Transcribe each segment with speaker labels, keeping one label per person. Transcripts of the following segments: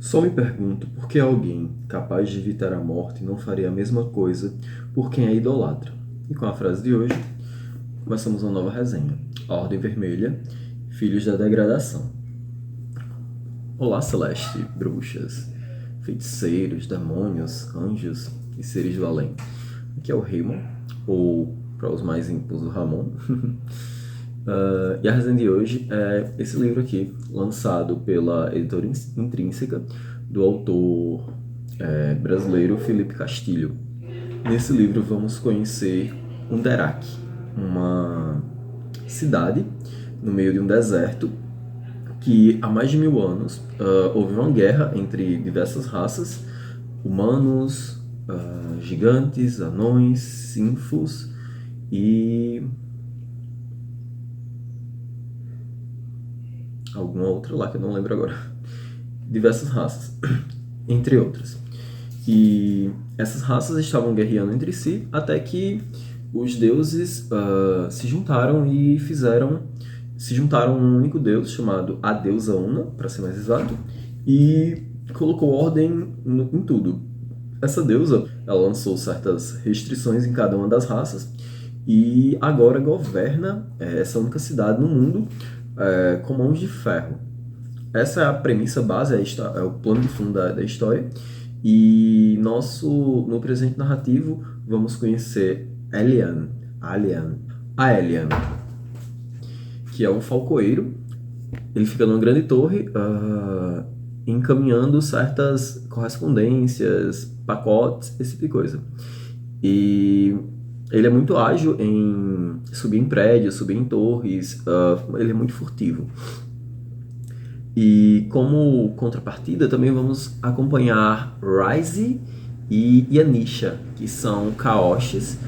Speaker 1: Só me pergunto por que alguém capaz de evitar a morte não faria a mesma coisa por quem a idolatra. E com a frase de hoje, começamos uma nova resenha. A Ordem Vermelha, Filhos da Degradação. Olá, Celeste, bruxas, feiticeiros, demônios, anjos e seres do além. Aqui é o Raymond, ou para os mais ímpios, o Ramon. E a resenha de hoje é esse livro aqui, lançado pela editora Intrínseca, do autor brasileiro Felipe Castilho. Nesse livro vamos conhecer Underak, uma cidade no meio de um deserto que há mais de 1000 anos houve uma guerra entre diversas raças, humanos, gigantes, anões, sinfos e alguma outra lá que eu não lembro agora. Diversas raças, entre outras. E essas raças estavam guerreando entre si até que os deuses se juntaram e se juntaram a um único deus chamado a deusa Una, para ser mais exato, e colocou ordem em tudo. Essa deusa, ela lançou certas restrições em cada uma das raças e agora governa essa única cidade no mundo com mãos de ferro. Essa é a premissa base, é o plano de fundo da história. E no presente narrativo vamos conhecer Elian, a Elian, que é um falcoeiro. Ele fica numa grande torre encaminhando certas correspondências, pacotes, esse tipo de coisa. E ele é muito ágil em subir em prédios, subir em torres, ele é muito furtivo. E como contrapartida também vamos acompanhar Rise e Yanisha, que são Kaoshes.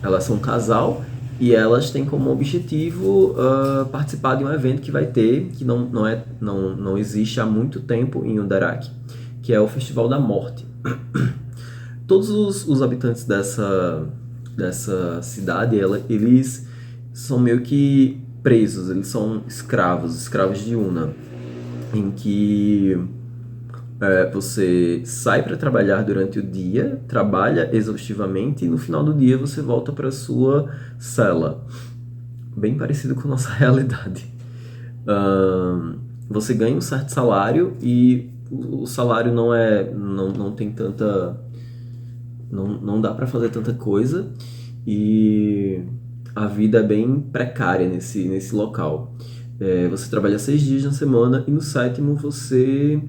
Speaker 1: Elas são um casal e elas têm como objetivo participar de um evento que vai ter, que não existe há muito tempo em Underak, que é o Festival da Morte. Todos os habitantes dessa cidade, eles são meio que presos, eles são escravos de Una, em que você sai para trabalhar durante o dia, trabalha exaustivamente e no final do dia você volta para sua cela. Bem parecido com a nossa realidade. Você ganha um certo salário e o salário não tem tanta... Não dá para fazer tanta coisa e a vida é bem precária nesse local. Você trabalha 6 dias na semana e no 7º você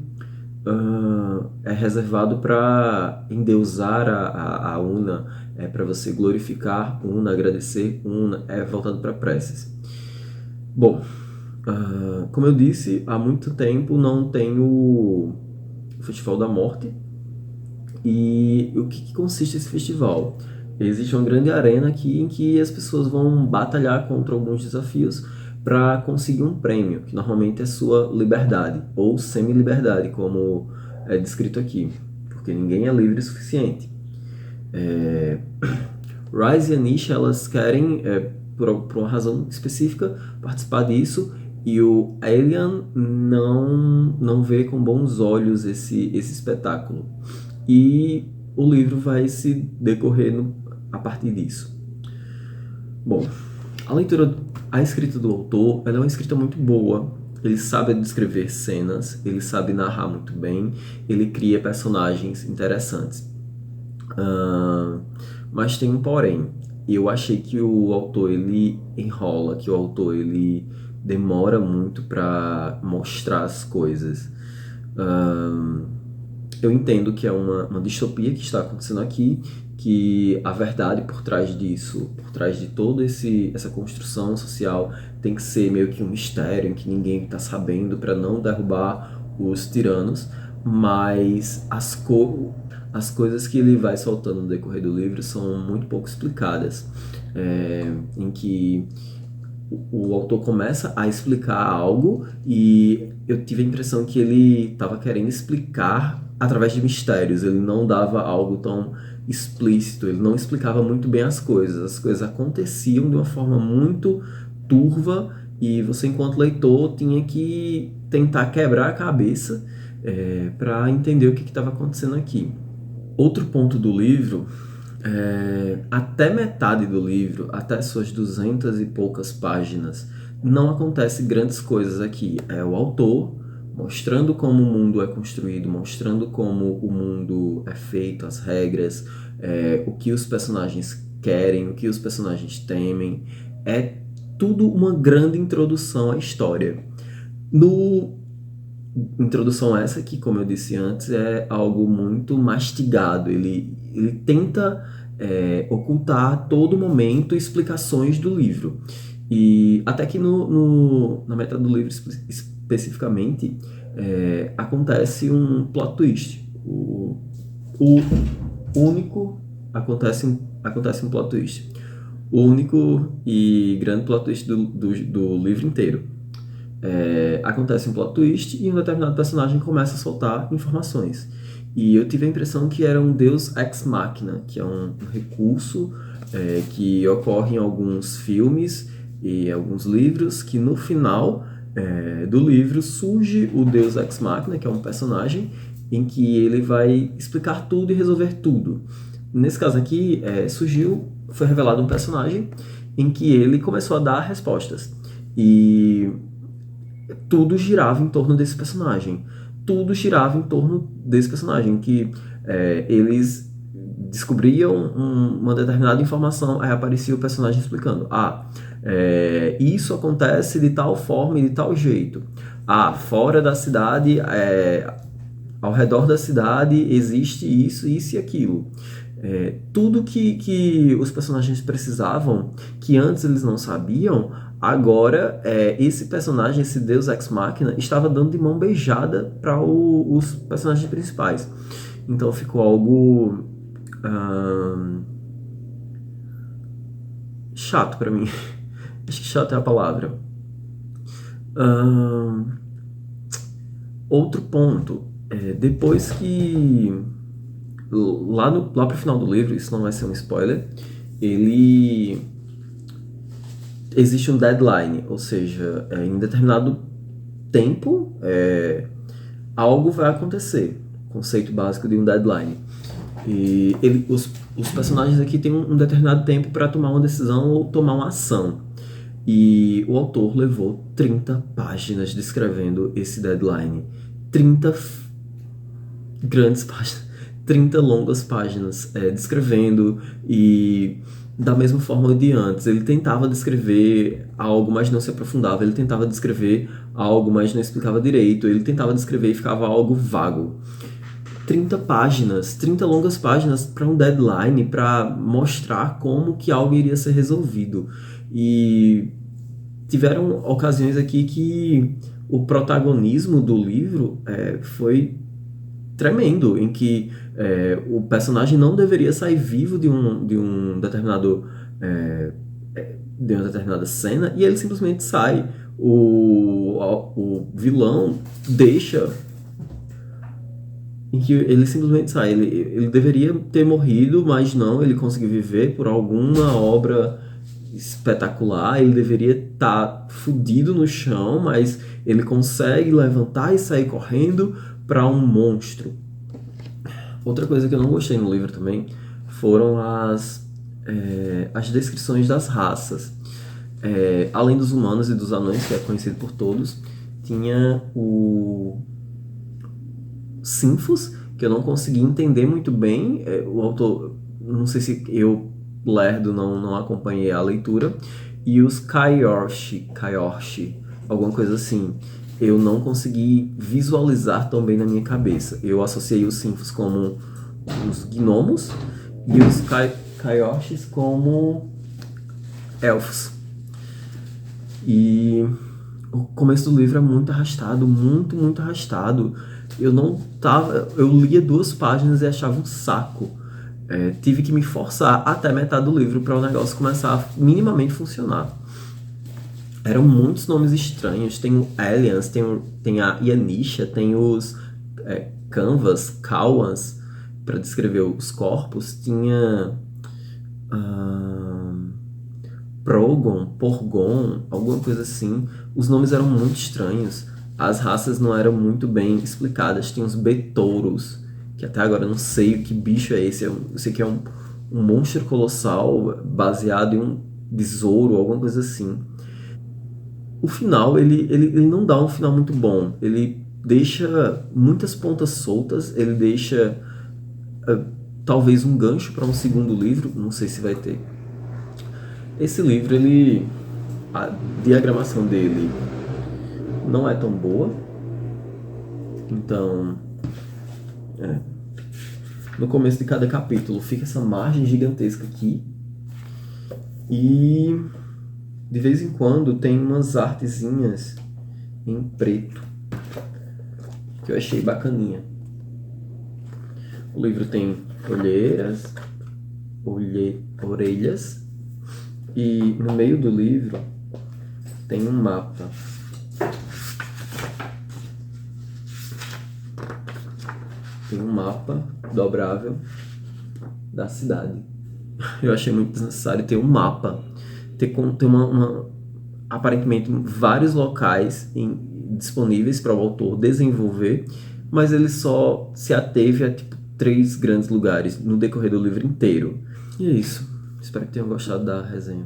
Speaker 1: é reservado para endeusar a Una, para você glorificar Una, agradecer Una, voltado para preces. Bom, como eu disse, há muito tempo não tem o Festival da Morte. E o que consiste esse festival? Existe uma grande arena aqui em que as pessoas vão batalhar contra alguns desafios para conseguir um prêmio, que normalmente é sua liberdade, ou semi-liberdade, como é descrito aqui, porque ninguém é livre o suficiente. Rise e Anisha, elas querem, por uma razão específica, participar disso, e o Alien não vê com bons olhos esse espetáculo. E o livro vai se decorrer a partir disso. Bom, a escrita do autor, ela é uma escrita muito boa. Ele sabe descrever cenas, ele sabe narrar muito bem, ele cria personagens interessantes. Mas tem um porém. Eu achei que o autor ele enrola, que o autor ele demora muito para mostrar as coisas. Eu entendo que é uma distopia que está acontecendo aqui, que a verdade por trás disso, por trás de toda essa construção social, tem que ser meio que um mistério em que ninguém está sabendo para não derrubar os tiranos, mas as coisas que ele vai soltando no decorrer do livro são muito pouco explicadas, em que o autor começa a explicar algo e eu tive a impressão que ele estava querendo explicar através de mistérios, ele não dava algo tão explícito, ele não explicava muito bem as coisas aconteciam de uma forma muito turva e você, enquanto leitor, tinha que tentar quebrar a cabeça para entender o que estava acontecendo aqui. Outro ponto do livro, até metade do livro, até suas 200 e poucas páginas, não acontece grandes coisas aqui. É o autor mostrando como o mundo é construído, mostrando como o mundo é feito, as regras, o que os personagens querem, o que os personagens temem. É tudo uma grande introdução à história. Introdução essa que, como eu disse antes, é algo muito mastigado. Ele tenta ocultar a todo momento explicações do livro. E até que na metade do livro especificamente acontece um plot twist. O único acontece um plot twist. O único e grande plot twist do livro inteiro. Acontece um plot twist e um determinado personagem começa a soltar informações. E eu tive a impressão que era um deus ex machina, que é um recurso que ocorre em alguns filmes e alguns livros, que no final do livro surge o deus ex machina, que é um personagem em que ele vai explicar tudo e resolver tudo. Nesse caso aqui, foi revelado um personagem em que ele começou a dar respostas. E tudo girava em torno desse personagem. Tudo girava em torno desse personagem, que eles descobriam uma determinada informação, aí aparecia o personagem explicando. Isso acontece de tal forma e de tal jeito. Fora da cidade, ao redor da cidade, existe isso, isso e aquilo. Tudo que os personagens precisavam, que antes eles não sabiam, agora esse personagem, esse deus ex machina, estava dando de mão beijada para os personagens principais. Então ficou algo chato para mim. Acho que chato é a palavra. Outro ponto, depois que lá pro final do livro, isso não vai ser um spoiler, existe um deadline, ou seja, em determinado tempo algo vai acontecer. Conceito básico de um deadline. E os personagens aqui têm um determinado tempo para tomar uma decisão ou tomar uma ação. E o autor levou 30 páginas descrevendo esse deadline. 30 grandes páginas, 30 longas páginas descrevendo, e da mesma forma de antes, ele tentava descrever algo, mas não se aprofundava, ele tentava descrever algo, mas não explicava direito, ele tentava descrever e ficava algo vago. 30 páginas, 30 longas páginas para um deadline, para mostrar como que algo iria ser resolvido. E tiveram ocasiões aqui que o protagonismo do livro foi tremendo, em que o personagem não deveria sair vivo de um determinado de uma determinada cena, e ele simplesmente sai. O vilão deixa em que ele simplesmente sai. Ele deveria ter morrido, mas não, ele conseguiu viver por alguma obra espetacular. Ele deveria estar fudido no chão, mas ele consegue levantar e sair correndo para um monstro. Outra coisa que eu não gostei no livro também foram as descrições das raças. Além dos humanos e dos anões, que é conhecido por todos, tinha o Sinfos, que eu não consegui entender muito bem. O autor, não sei se eu, lerdo, não acompanhei a leitura. E os Kyorshi, alguma coisa assim. Eu não consegui visualizar tão bem na minha cabeça. Eu associei os Sinfos como os gnomos e os Kyorshis como elfos. E o começo do livro é muito arrastado, muito, muito arrastado. Eu lia 2 páginas e achava um saco. Tive que me forçar até metade do livro para o negócio começar a minimamente funcionar. Eram muitos nomes estranhos. Tem o Aliens, tem a Yanisha, tem os Canvas, Kawans, para descrever os corpos. Tinha Progon, Porgon, alguma coisa assim. Os nomes eram muito estranhos. As raças não eram muito bem explicadas. Tinha uns betouros, que até agora eu não sei o que bicho é esse. Eu sei que é um monstro colossal baseado em um besouro, alguma coisa assim. O final, ele não dá um final muito bom. Ele deixa muitas pontas soltas, ele deixa talvez um gancho para um segundo livro, não sei se vai ter. Esse livro, a diagramação dele não é tão boa, então no começo de cada capítulo fica essa margem gigantesca aqui e de vez em quando tem umas artezinhas em preto que eu achei bacaninha. O livro tem orelhas e no meio do livro tem um mapa. Tem um mapa dobrável da cidade. Eu achei muito desnecessário ter um mapa. Ter aparentemente vários locais disponíveis para o autor desenvolver, mas ele só se ateve a tipo 3 grandes lugares no decorrer do livro inteiro. E é isso. Espero que tenham gostado da resenha.